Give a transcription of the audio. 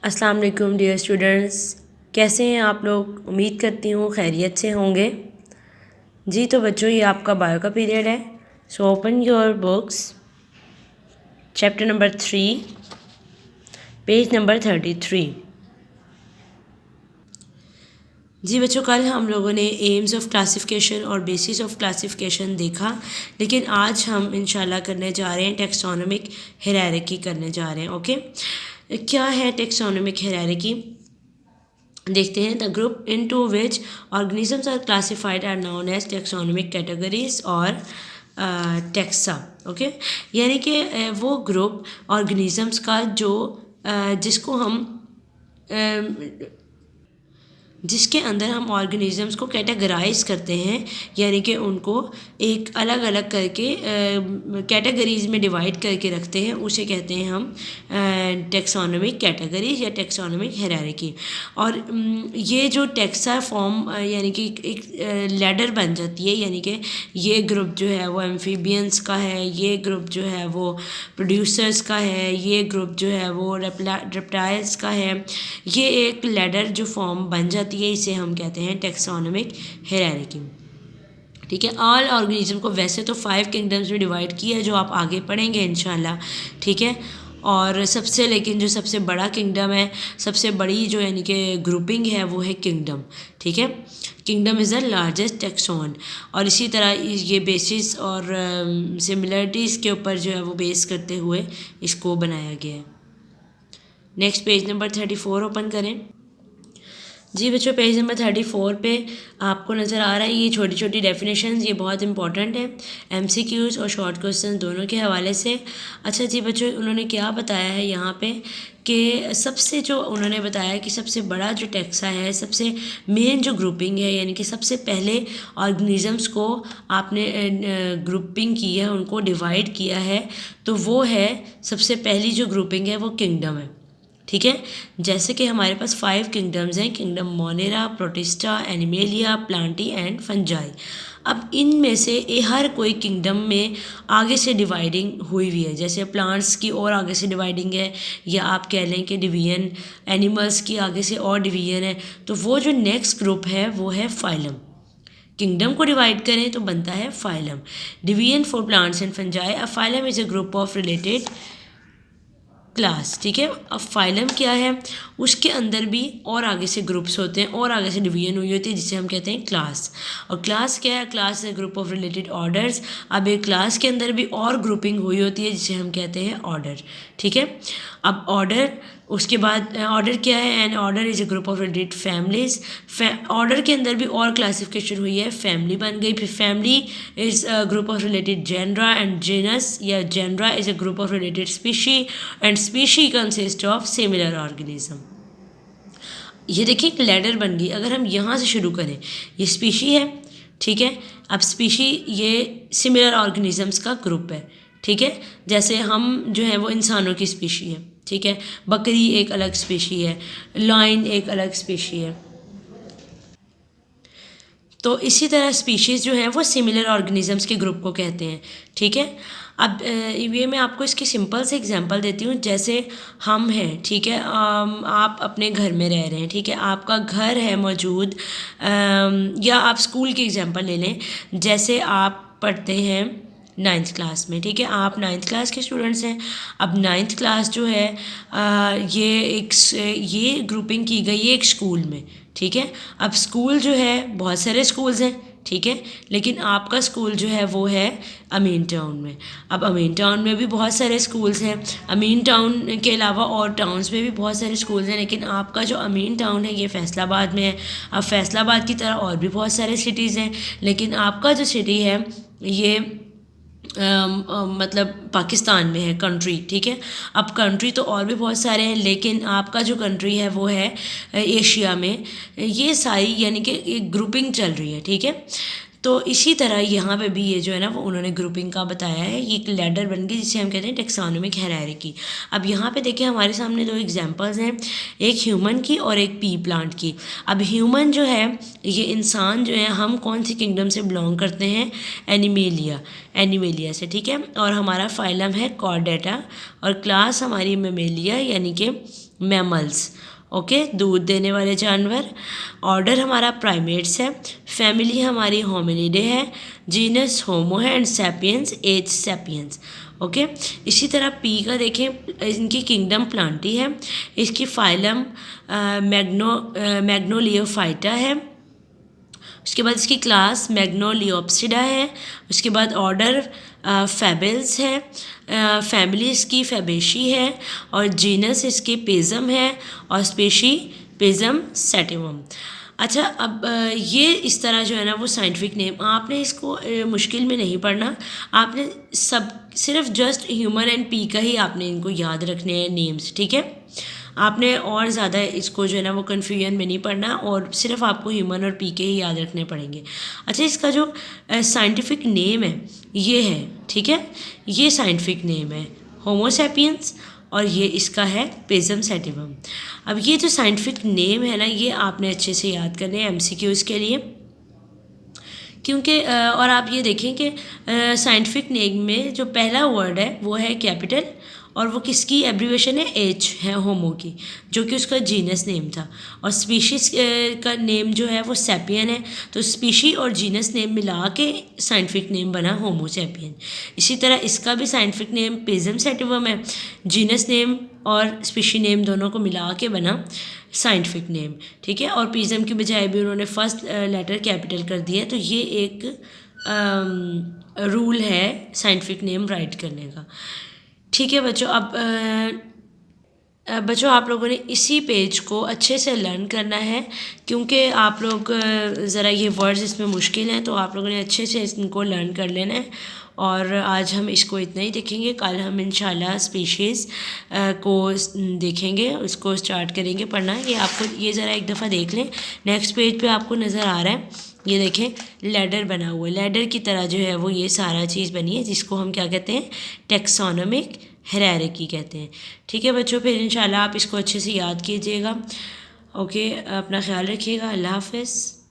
अस्सलाम वालेकुम dear students, कैसे हैं आप लोग। उम्मीद करती हूँ खैरियत से होंगे। जी तो बच्चों, ये आपका बायो का पीरियड है। So open your books, chapter number 3, page number 33। जी बच्चों, कल हम लोगों ने एम्स ऑफ क्लासिफिकेशन और बेसिस ऑफ क्लासिफिकेशन देखा, लेकिन आज हम इंशाल्लाह करने जा रहे हैं टेक्सोनोमिक हायरार्की करने जा रहे हैं। ओके, क्या है टेक्सोनोमिक हायरार्की देखते हैं। The group into which organisms are classified are known as taxonomic categories और टेक्सा। ओके, यानी कि वो ग्रुप ऑर्गेनिजम्स का जो जिसको हम जिसके अंदर हम ऑर्गेनिजम्स को कैटेगराइज करते हैं, यानी कि उनको एक अलग अलग करके कैटेगरीज में डिवाइड करके रखते हैं, उसे कहते हैं हम टेक्सोनोमिक कैटेगरीज या टेक्सोनोमिक हायरार्की। और ये जो टेक्सा फॉर्म यानी कि एक लैडर बन जाती है, यानी कि ये ग्रुप जो है वो एम्फीबियंस का है, ये ग्रुप जो है वो प्रोड्यूसर्स का है, ये ग्रुप जो है वो रेप्टाइल्स का है। ये एक लैडर जो फॉर्म बन जाती है, इसे हम कहते हैं टेक्सोनोमिक हायरार्की। ठीक है, ऑल ऑर्गेनिज्म को वैसे तो 5 किंगडम्स में डिवाइड किया है, जो आप आगे पढ़ेंगे इंशाल्लाह। ठीक है, और लेकिन जो सबसे बड़ा किंगडम है, सबसे बड़ी जो यानी कि ग्रुपिंग है, वो है किंगडम। ठीक है, kingdom is the largest taxon. और इसी तरह ये बेसिस और सिमिलरिटीज़ के ऊपर जो है वो बेस करते हुए इसको बनाया गया है। नेक्स्ट पेज नंबर 34 ओपन करें। जी बच्चों, पेज नंबर 34 पे आपको नज़र आ रहा है ये छोटी छोटी डेफिनेशंस, ये बहुत इंपॉर्टेंट है एमसीक्यूज़ और शॉर्ट क्वेश्चन दोनों के हवाले से। अच्छा जी बच्चों, उन्होंने क्या बताया है यहाँ पे कि सबसे जो उन्होंने बताया कि सबसे बड़ा जो टेक्सा है, सबसे मेन जो ग्रुपिंग है, यानी कि सबसे पहले ऑर्गेनिजम्स को आपने ग्रुपिंग की है, उनको डिवाइड किया है, तो वो है सबसे पहली जो ग्रुपिंग है वो किंगडम है। ठीक है, जैसे कि हमारे पास 5 किंगडम्स हैं, kingdom Monera, protista, animalia, Plantae and fungi. अब इनमें से हर कोई किंगडम में आगे से डिवाइडिंग हुई हुई है, जैसे प्लांट्स की और आगे से डिवाइडिंग है, या आप कह लें कि डिवीजन, एनिमल्स की आगे से और डिवीजन है। तो वो जो नेक्स्ट ग्रुप है वो है फाइलम। किंगडम को डिवाइड करें तो बनता है phylum. Division for plants and fungi, a phylum is a group of related class. ठीक है, अब फाइलम क्या है, उसके अंदर भी और आगे से ग्रुप्स होते हैं और आगे से डिवीजन हुई होती है, जिसे हम कहते हैं क्लास। और क्लास क्या है, क्लास है ग्रुप ऑफ रिलेटेड ऑर्डर्स। अब एक क्लास के अंदर भी और ग्रुपिंग हुई होती है, जिसे हम कहते हैं ऑर्डर। ठीक है, अब ऑर्डर, उसके बाद ऑर्डर क्या है, an order is a group of related families. Order के अंदर भी और क्लासिफिकेशन हुई है, फैमिली बन गई। फिर family is a group of related genera, and genus या genera is a group of related species, and species consist of similar organism. ये देखिए एक लैडर बन गई। अगर हम यहाँ से शुरू करें, ये स्पीशी है। ठीक है, अब स्पीशी ये सिमिलर ऑर्गेनिजम्स का ग्रुप है। ठीक है, जैसे हम जो है वो इंसानों की स्पीशी है। ठीक है, बकरी एक अलग स्पीशी है, लायन एक अलग स्पीशी है। तो इसी तरह स्पीशीज़ जो है वो सिमिलर ऑर्गेनिजम्स के ग्रुप को कहते हैं। ठीक है, अब ये मैं आपको इसकी सिंपल से एग्जांपल देती हूँ। जैसे हम हैं, ठीक है, आप अपने घर में रह रहे हैं। ठीक है, आपका घर है मौजूद, या आप स्कूल की एग्जांपल ले लें। जैसे आप पढ़ते हैं 9th क्लास में। ठीक है, आप 9th क्लास के स्टूडेंट्स हैं। अब 9th क्लास जो है ये ग्रुपिंग की गई है एक स्कूल में। ठीक है, अब स्कूल जो है बहुत सारे स्कूल्स हैं। ठीक है, लेकिन आपका स्कूल जो है वो है अमीन टाउन में। अब अमीन टाउन में भी बहुत सारे स्कूल्स हैं, अमीन टाउन के अलावा और टाउन्स में भी बहुत सारे स्कूल्स हैं, लेकिन आपका जो अमीन टाउन है ये फैसलाबाद में है। अब फैसलाबाद की तरह और भी बहुत सारे सिटीज़ हैं, लेकिन आपका जो सिटी है ये मतलब पाकिस्तान में है, कंट्री। ठीक है, अब कंट्री तो और भी बहुत सारे हैं, लेकिन आपका जो कंट्री है वो है एशिया में। ये सारी यानी कि एक ग्रुपिंग चल रही है। ठीक है, तो इसी तरह यहाँ पे भी ये जो है ना वो उन्होंने ग्रुपिंग का बताया है। ये एक लैडर बन गई, जिसे हम कहते हैं टेक्सोनोमिक हायरार्की। अब यहाँ पे देखिए हमारे सामने 2 एग्जांपल्स हैं, एक ह्यूमन की और एक पी प्लांट की। अब ह्यूमन जो है, ये इंसान जो है, हम कौन सी किंगडम से बिलोंग करते हैं, एनिमेलिया से। ठीक है, और हमारा फाइलम है कॉर्डेटा, और क्लास हमारी मेमेलिया यानी कि मैमल्स, ओके, दूध देने वाले जानवर। ऑर्डर हमारा प्राइमेट्स है। फैमिली हमारी होमिनिडे है। जीनस होमो है and sapiens as sapiens, okay. इसी तरह पी का देखें, इनकी किंगडम प्लांटी है। इसकी फाइलम मैग्नोलियोफाइटा है। उसके बाद इसकी क्लास मैग्नोलियोप्सिडा है। उसके बाद ऑर्डर फैबल्स है। फैमिली इसकी फैबेशी है और जीनस इसकी पेजम है और स्पेशी पेजम सेटिवम। अच्छा, अब ये इस तरह जो है ना वो साइंटिफिक नेम, आपने इसको मुश्किल में नहीं पढ़ना। आपने सब सिर्फ जस्ट ह्यूमन एंड पी का ही आपने इनको याद रखने हैं नेम्स, ठीक है। आपने और ज़्यादा इसको जो है ना वो कन्फ्यूजन में नहीं पढ़ना और सिर्फ आपको ह्यूमन और पी के ही याद रखने पड़ेंगे। अच्छा, इसका जो साइंटिफिक नेम है ये है, ठीक है, ये साइंटिफिक नेम है होमो सैपियंस और ये इसका है पेजम सेटिवम। अब ये जो साइंटिफिक नेम है ना ये आपने अच्छे से याद करने हैं एमसीक्यूज़ के लिए, क्योंकि और आप ये देखें कि साइंटिफिक नेम में जो पहला वर्ड है वो है कैपिटल और वो किसकी एब्रीवेशन है, एच है, होमो की, जो कि उसका जीनस नेम था। और स्पीशीज़ का नेम जो है वो सैपियन है, तो स्पीशी और जीनस नेम मिला के साइंटिफिक नेम बना होमो सैपियन। इसी तरह इसका भी साइंटिफिक नेम पेजम सेटिवम है। जीनस नेम और स्पीशी नेम दोनों को मिला के बना साइंटिफिक नेम, ठीक है। और पेजम की बजाय भी उन्होंने फर्स्ट लेटर कैपिटल कर दिया, तो ये एक रूल है साइंटिफिक नेम राइट करने का, ठीक है बच्चों। अब बच्चों आप लोगों ने इसी पेज को अच्छे से लर्न करना है, क्योंकि आप लोग ज़रा ये वर्ड्स इसमें मुश्किल हैं, तो आप लोगों ने अच्छे से इनको लर्न कर लेना है। और आज हम इसको इतना ही देखेंगे, कल हम इंशाल्लाह स्पीशीज़ को देखेंगे, उसको स्टार्ट करेंगे पढ़ना। ये आपको ये ज़रा एक दफ़ा देख लें, नेक्स्ट पेज पे आपको नज़र आ रहा है, ये देखें लैडर बना हुआ है। लैडर की तरह जो है वो ये सारा चीज़ बनी है, जिसको हम क्या कहते हैं, टेक्सोनोमिक हायरार्की कहते हैं, ठीक है बच्चों। फिर इंशाल्लाह आप इसको अच्छे से याद कीजिएगा, ओके। अपना ख्याल रखिएगा, अल्लाह हाफ़िज़।